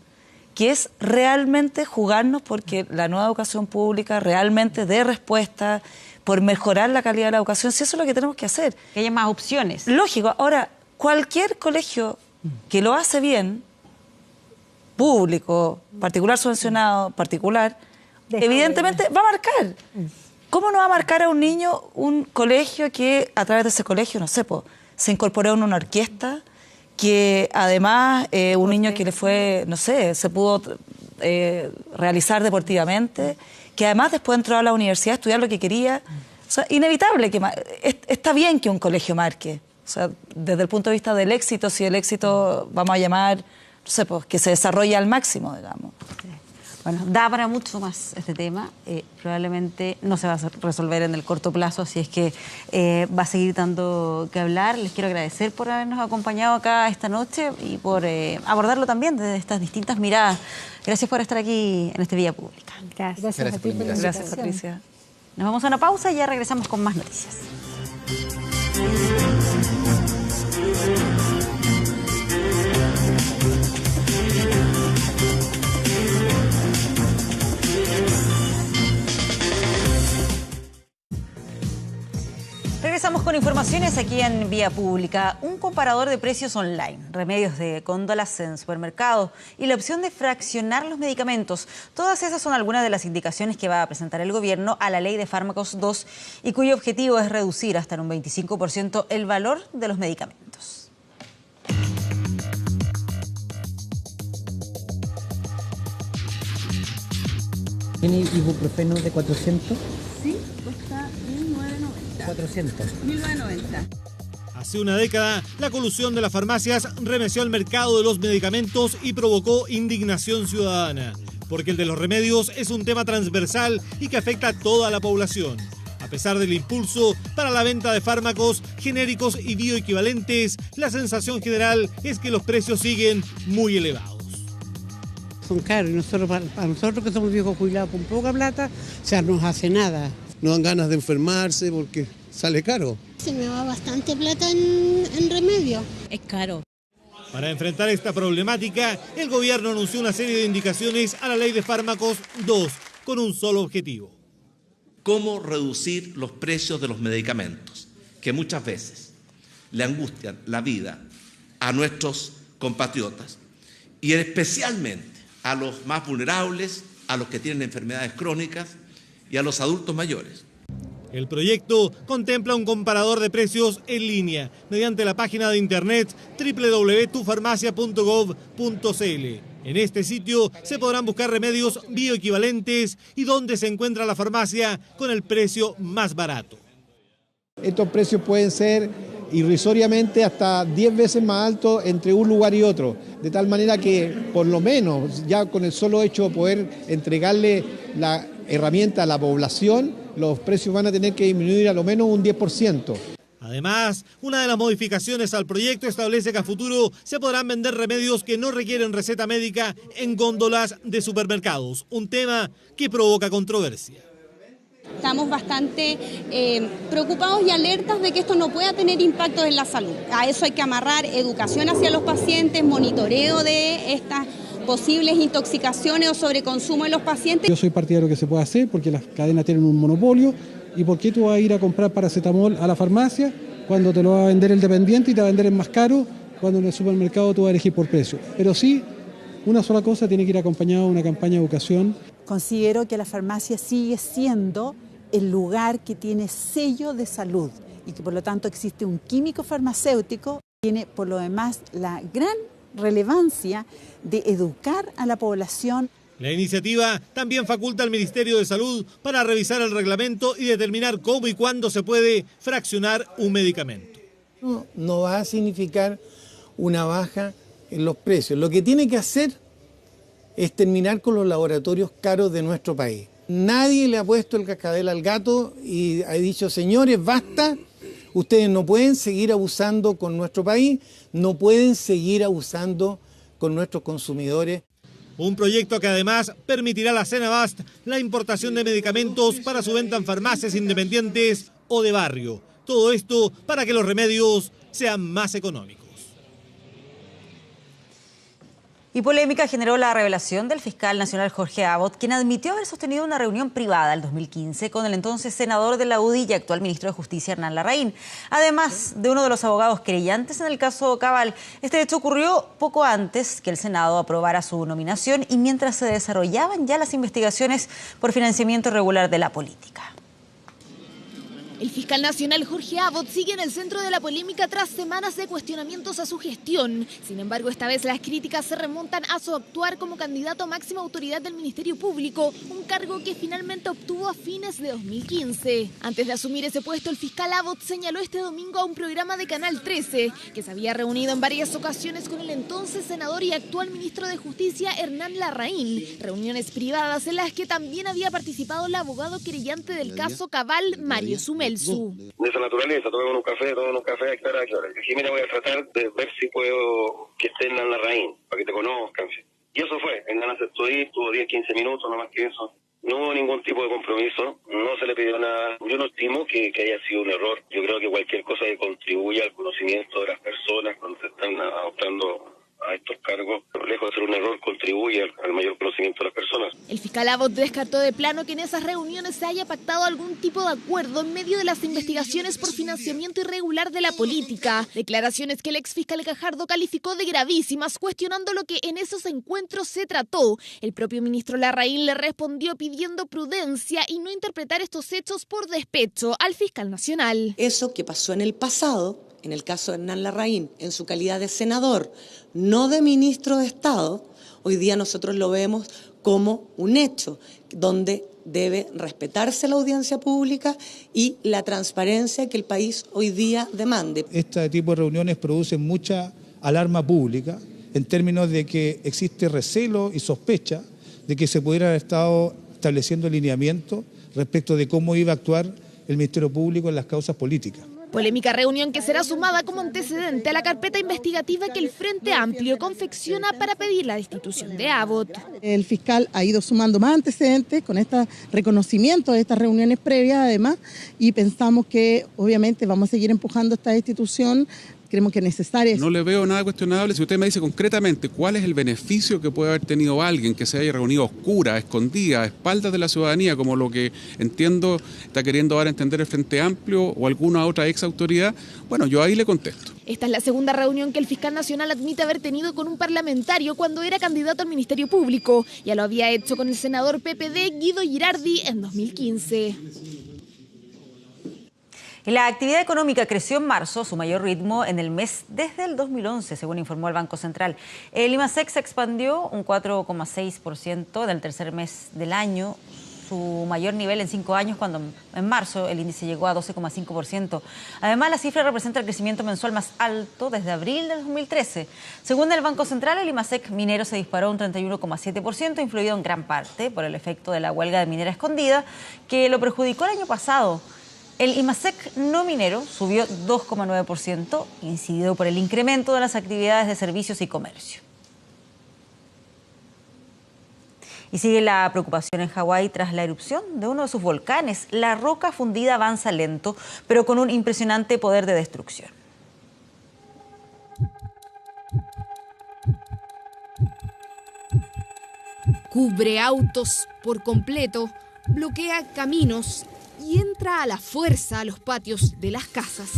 que es realmente jugarnos porque la nueva educación pública realmente dé respuesta por mejorar la calidad de la educación, si eso es lo que tenemos que hacer. Que haya más opciones. Lógico, ahora, cualquier colegio que lo hace bien público, particular subvencionado, particular, evidentemente va a marcar. ¿Cómo no va a marcar a un niño un colegio que a través de ese colegio, no sé, se incorporó en una orquesta, que además un niño que le fue, no sé, se pudo realizar deportivamente, que además después entró a la universidad a estudiar lo que quería? O sea, inevitable que está bien que un colegio marque. O sea, desde el punto de vista del éxito, si el éxito vamos a llamar, no sé, pues, que se desarrolle al máximo, digamos. Bueno, da para mucho más este tema. Probablemente no se va a resolver en el corto plazo, así es que va a seguir dando que hablar. Les quiero agradecer por habernos acompañado acá esta noche y por abordarlo también desde estas distintas miradas. Gracias por estar aquí en este Vía Pública. Gracias a ti por la invitación. Gracias, Patricia. Nos vamos a una pausa y ya regresamos con más noticias. Regresamos con informaciones aquí en Vía Pública. Un comparador de precios online, remedios de góndolas en supermercados y la opción de fraccionar los medicamentos. Todas esas son algunas de las indicaciones que va a presentar el gobierno a la Ley de Fármacos 2 y cuyo objetivo es reducir hasta en un 25% el valor de los medicamentos. ¿Tiene ibuprofeno de 400? Sí, cuesta 1.990. 400. 1.990. Hace una década, la colusión de las farmacias remeció al mercado de los medicamentos y provocó indignación ciudadana, porque el de los remedios es un tema transversal y que afecta a toda la población. A pesar del impulso para la venta de fármacos genéricos y bioequivalentes, la sensación general es que los precios siguen muy elevados. Son caros y nosotros, para nosotros que somos viejos jubilados con poca plata, o sea, no nos hace nada. No dan ganas de enfermarse porque sale caro. Se me va bastante plata en remedio. Es caro. Para enfrentar esta problemática, el gobierno anunció una serie de indicaciones a la Ley de Fármacos 2 con un solo objetivo. ¿Cómo reducir los precios de los medicamentos que muchas veces le angustian la vida a nuestros compatriotas y especialmente a los más vulnerables, a los que tienen enfermedades crónicas y a los adultos mayores? El proyecto contempla un comparador de precios en línea mediante la página de internet www.tufarmacia.gov.cl. En este sitio se podrán buscar remedios bioequivalentes y dónde se encuentra la farmacia con el precio más barato. Estos precios pueden ser irrisoriamente hasta 10 veces más altos entre un lugar y otro, de tal manera que por lo menos ya con el solo hecho de poder entregarle la herramienta a la población, los precios van a tener que disminuir a lo menos un 10%. Además, una de las modificaciones al proyecto establece que a futuro se podrán vender remedios que no requieren receta médica en góndolas de supermercados, un tema que provoca controversia. Estamos bastante preocupados y alertas de que esto no pueda tener impactos en la salud. A eso hay que amarrar educación hacia los pacientes, monitoreo de estas posibles intoxicaciones o sobreconsumo en los pacientes. Yo soy partidario que se pueda hacer porque las cadenas tienen un monopolio. ¿Y por qué tú vas a ir a comprar paracetamol a la farmacia cuando te lo va a vender el dependiente y te va a vender más caro cuando en el supermercado tú vas a elegir por precio? Pero sí, una sola cosa tiene que ir acompañada de una campaña de educación. Considero que la farmacia sigue siendo el lugar que tiene sello de salud y que por lo tanto existe un químico farmacéutico. Tiene por lo demás la gran relevancia de educar a la población. La iniciativa también faculta al Ministerio de Salud para revisar el reglamento y determinar cómo y cuándo se puede fraccionar un medicamento. No va a significar una baja en los precios. Lo que tiene que hacer es terminar con los laboratorios caros de nuestro país. Nadie le ha puesto el cascabel al gato y ha dicho, señores, basta, ustedes no pueden seguir abusando con nuestro país, no pueden seguir abusando con nuestros consumidores. Un proyecto que además permitirá a la Senabast la importación de medicamentos para su venta en farmacias independientes o de barrio. Todo esto para que los remedios sean más económicos. Y polémica generó la revelación del fiscal nacional Jorge Abbott, quien admitió haber sostenido una reunión privada en 2015 con el entonces senador de la UDI y actual ministro de Justicia, Hernán Larraín, además de uno de los abogados querellantes en el caso Cabal. Este hecho ocurrió poco antes que el Senado aprobara su nominación y mientras se desarrollaban ya las investigaciones por financiamiento irregular de la política. El fiscal nacional Jorge Abbott sigue en el centro de la polémica tras semanas de cuestionamientos a su gestión. Sin embargo, esta vez las críticas se remontan a su actuar como candidato a máxima autoridad del Ministerio Público, un cargo que finalmente obtuvo a fines de 2015. Antes de asumir ese puesto, el fiscal Abbott señaló este domingo a un programa de Canal 13 que se había reunido en varias ocasiones con el entonces senador y actual ministro de Justicia, Hernán Larraín. Reuniones privadas en las que también había participado el abogado querellante del caso Cabal, Mario Sumel. De esa naturaleza, tomemos un café, a qué hora. Dije, mira, voy a tratar de ver si puedo que esté Hernán Larraín, para que te conozcan. Y eso fue, Hernán aceptó ir, tuvo 10, 15 minutos, no más que eso. No hubo ningún tipo de compromiso, no se le pidió nada. Yo no estimo que haya sido un error. Yo creo que cualquier cosa que contribuya al conocimiento de las personas cuando se están adoptando a estos cargos, lejos de ser un error, contribuye al mayor conocimiento de las personas. El fiscal Abbott descartó de plano que en esas reuniones se haya pactado algún tipo de acuerdo en medio de las investigaciones por financiamiento irregular de la política. Declaraciones que el exfiscal Gajardo calificó de gravísimas, cuestionando lo que en esos encuentros se trató. El propio ministro Larraín le respondió pidiendo prudencia y no interpretar estos hechos por despecho al fiscal nacional. Eso que pasó en el pasado, en el caso de Hernán Larraín, en su calidad de senador, no de ministro de Estado, hoy día nosotros lo vemos como un hecho donde debe respetarse la audiencia pública y la transparencia que el país hoy día demande. Este tipo de reuniones producen mucha alarma pública en términos de que existe recelo y sospecha de que se pudiera haber estado estableciendo lineamientos respecto de cómo iba a actuar el Ministerio Público en las causas políticas. Polémica reunión que será sumada como antecedente a la carpeta investigativa que el Frente Amplio confecciona para pedir la destitución de Abbott. El fiscal ha ido sumando más antecedentes con este reconocimiento de estas reuniones previas además y pensamos que obviamente vamos a seguir empujando esta destitución. Creemos que es necesaria. No le veo nada cuestionable. Si usted me dice concretamente cuál es el beneficio que puede haber tenido alguien que se haya reunido a oscuras, a escondidas, a espaldas de la ciudadanía, como lo que entiendo está queriendo dar a entender el Frente Amplio o alguna otra ex autoridad, bueno, yo ahí le contesto. Esta es la segunda reunión que el fiscal nacional admite haber tenido con un parlamentario cuando era candidato al Ministerio Público. Ya lo había hecho con el senador PPD Guido Girardi en 2015. La actividad económica creció en marzo, su mayor ritmo en el mes desde el 2011, según informó el Banco Central. El IMASEC se expandió un 4,6% en el tercer mes del año, su mayor nivel en 5 años, cuando en marzo el índice llegó a 12,5%. Además, la cifra representa el crecimiento mensual más alto desde abril del 2013. Según el Banco Central, el IMASEC minero se disparó un 31,7%, influido en gran parte por el efecto de la huelga de minera escondida, que lo perjudicó el año pasado. El IMASEC no minero subió 2,9%, incidido por el incremento de las actividades de servicios y comercio. Y sigue la preocupación en Hawái tras la erupción de uno de sus volcanes. La roca fundida avanza lento, pero con un impresionante poder de destrucción. Cubre autos por completo, bloquea caminos y entra a la fuerza a los patios de las casas.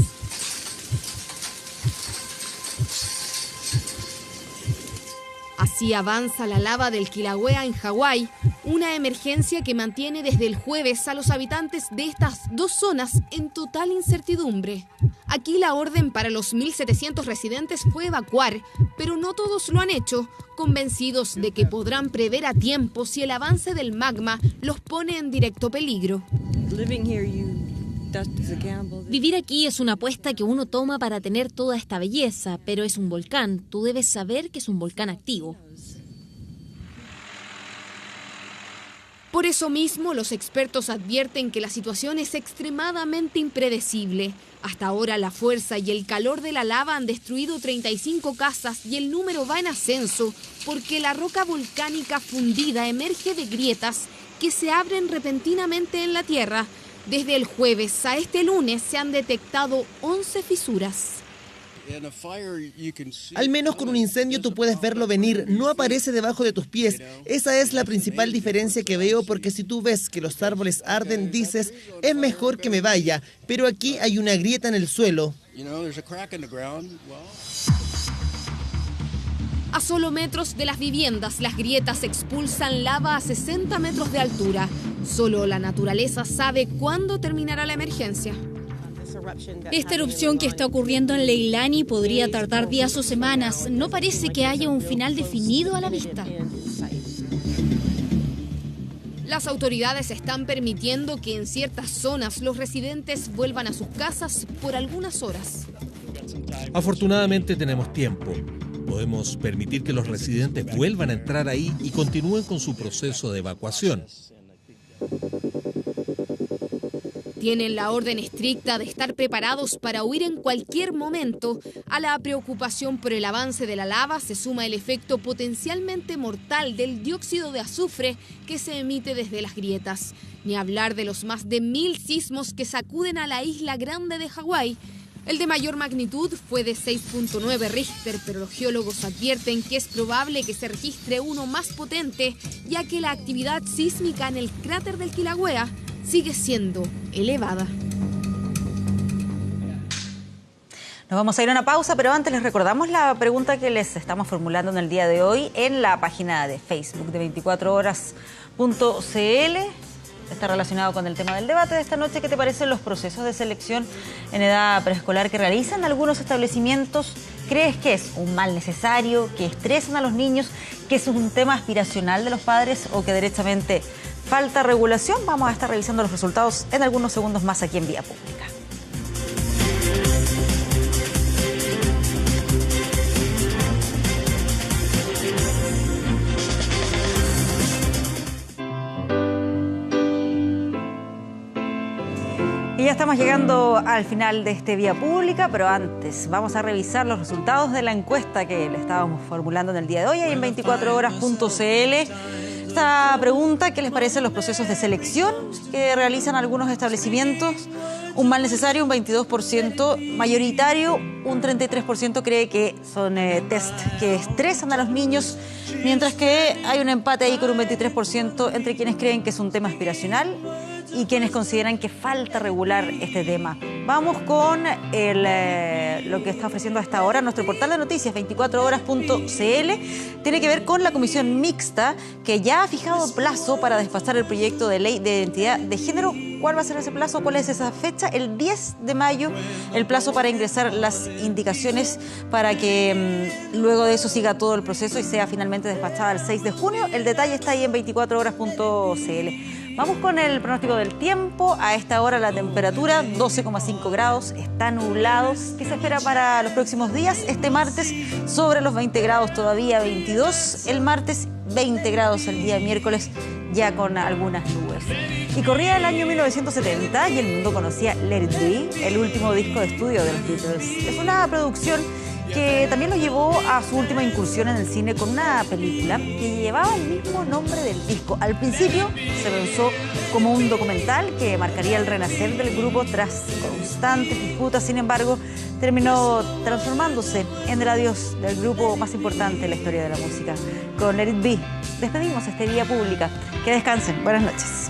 Así avanza la lava del Kilauea en Hawái, una emergencia que mantiene desde el jueves a los habitantes de estas dos zonas en total incertidumbre. Aquí la orden para los 1.700 residentes fue evacuar, pero no todos lo han hecho, convencidos de que podrán prever a tiempo si el avance del magma los pone en directo peligro. Vivir aquí es una apuesta que uno toma para tener toda esta belleza, pero es un volcán. Tú debes saber que es un volcán activo. Por eso mismo, los expertos advierten que la situación es extremadamente impredecible. Hasta ahora la fuerza y el calor de la lava han destruido 35 casas y el número va en ascenso porque la roca volcánica fundida emerge de grietas que se abren repentinamente en la tierra. Desde el jueves a este lunes se han detectado 11 fisuras. Al menos con un incendio tú puedes verlo venir, no aparece debajo de tus pies. Esa es la principal diferencia que veo, porque si tú ves que los árboles arden, dices, es mejor que me vaya, pero aquí hay una grieta en el suelo. A solo metros de las viviendas, las grietas expulsan lava a 60 metros de altura. Solo la naturaleza sabe cuándo terminará la emergencia. Esta erupción que está ocurriendo en Leilani podría tardar días o semanas. No parece que haya un final definido a la vista. Las autoridades están permitiendo que en ciertas zonas los residentes vuelvan a sus casas por algunas horas. Afortunadamente tenemos tiempo. Podemos permitir que los residentes vuelvan a entrar ahí y continúen con su proceso de evacuación. Tienen la orden estricta de estar preparados para huir en cualquier momento. A la preocupación por el avance de la lava se suma el efecto potencialmente mortal del dióxido de azufre que se emite desde las grietas. Ni hablar de los más de 1000 sismos que sacuden a la isla grande de Hawái. El de mayor magnitud fue de 6.9 Richter, pero los geólogos advierten que es probable que se registre uno más potente, ya que la actividad sísmica en el cráter del Kilauea sigue siendo elevada. Nos vamos a ir a una pausa, pero antes les recordamos la pregunta que les estamos formulando en el día de hoy en la página de Facebook de 24horas.cl. Está relacionado con el tema del debate de esta noche. ¿Qué te parecen los procesos de selección en edad preescolar que realizan algunos establecimientos? ¿Crees que es un mal necesario, que estresan a los niños, que es un tema aspiracional de los padres o que derechamente falta regulación? Vamos a estar revisando los resultados en algunos segundos más aquí en Vía Pública. Y ya estamos llegando al final de este Vía Pública, pero antes vamos a revisar los resultados de la encuesta que le estábamos formulando en el día de hoy ahí en 24horas.cl. Esta pregunta, ¿qué les parecen los procesos de selección que realizan algunos establecimientos? Un mal necesario, un 22%, mayoritario, un 33% cree que son test que estresan a los niños, mientras que hay un empate ahí con un 23% entre quienes creen que es un tema aspiracional y quienes consideran que falta regular este tema. Vamos con lo que está ofreciendo hasta ahora nuestro portal de noticias 24horas.cl. Tiene que ver con la comisión mixta que ya ha fijado plazo para despachar el proyecto de ley de identidad de género. ¿Cuál va a ser ese plazo? ¿Cuál es esa fecha? El 10 de mayo, el plazo para ingresar las indicaciones para que luego de eso siga todo el proceso y sea finalmente despachada el 6 de junio. El detalle está ahí en 24horas.cl. Vamos con el pronóstico del tiempo. A esta hora la temperatura 12,5 grados, está nublado. ¿Qué se espera para los próximos días? Este martes sobre los 20 grados todavía, 22. El martes 20 grados el día miércoles, ya con algunas nubes. Y corría el año 1970 y el mundo conocía Let It Be, el último disco de estudio de los Beatles. Es una producción que también lo llevó a su última incursión en el cine con una película que llevaba el mismo nombre del disco. Al principio se pensó como un documental que marcaría el renacer del grupo tras constantes disputas. Sin embargo, terminó transformándose en el adiós del grupo más importante en la historia de la música. Con Let It Be despedimos este Vía Pública. Que descansen. Buenas noches.